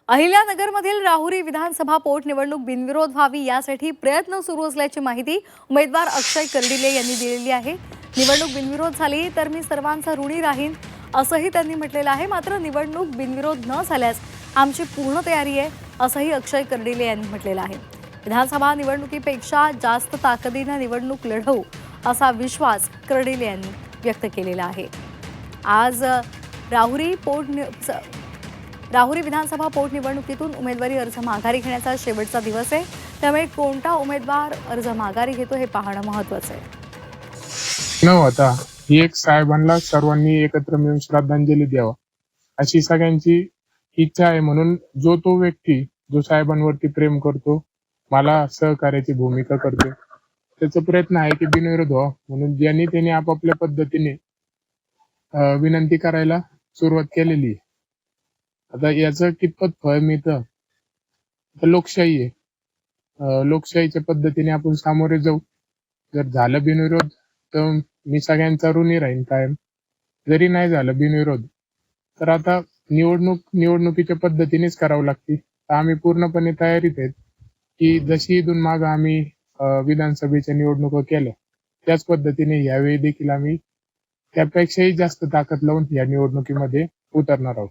अहिल्यानगरमधील राहुरी विधानसभा पोटनिवडणूक बिनविरोध व्हावी यासाठी प्रयत्न सुरू असल्याची माहिती उमेदवार अक्षय कर्डिले यांनी दिलेली आहे। निवडणूक बिनविरोध झाली तर मी सर्वांचा ऋणी राहीन असंही त्यांनी म्हटलेलं आहे। मात्र निवडणूक बिनविरोध न झाल्यास आमची पूर्ण तयारी आहे असंही अक्षय कर्डिले यांनी म्हटलेलं आहे। विधानसभा निवडणुकीपेक्षा जास्त ताकदीने निवडणूक लढवू असा विश्वास कर्डिले यांनी व्यक्त केलेला आहे। आज राहुरी विधानसभा पोटनिवडणुकीतून उमेदवारी अर्ज माघारी घेण्याचा शेवटचा दिवस आहे। त्यामुळे कोणता उमेदवार अर्ज माघारी घेतो हे पाहणं महत्त्वाचं आहे। होता ही एक साहेबांना सर्वांनी एकत्र मिळून श्रद्धांजली द्यावा अशी सगळ्यांची इच्छा आहे। म्हणून तो व्यक्ती जो साहेबांवरती प्रेम करतो, मला सहकार्याची भूमिका करतो, त्याचा प्रयत्न आहे की बिनविरोध व्हावा। म्हणून ज्यांनी त्यांनी आपापल्या पद्धतीने विनंती करायला सुरुवात केलेली आहे। आता याचं कितपत फळ मिळतं, लोकशाही आहे। लोकशाहीच्या पद्धतीने आपण सामोरे जाऊ। जर झालं बिनविरोध तर मी सगळ्यांचा ऋणी राहीन कायम। जरी नाही झालं बिनविरोध तर आता निवडणुकीच्या पद्धतीनेच करावं लागते। आम्ही पूर्णपणे तयारीत आहेत की जशी इथून माग आम्ही विधानसभेच्या निवडणुका केल्या त्याच पद्धतीने यावेळी देखील आम्ही त्यापेक्षाही जास्त ताकद लावून या निवडणुकीमध्ये उतरणार आहोत।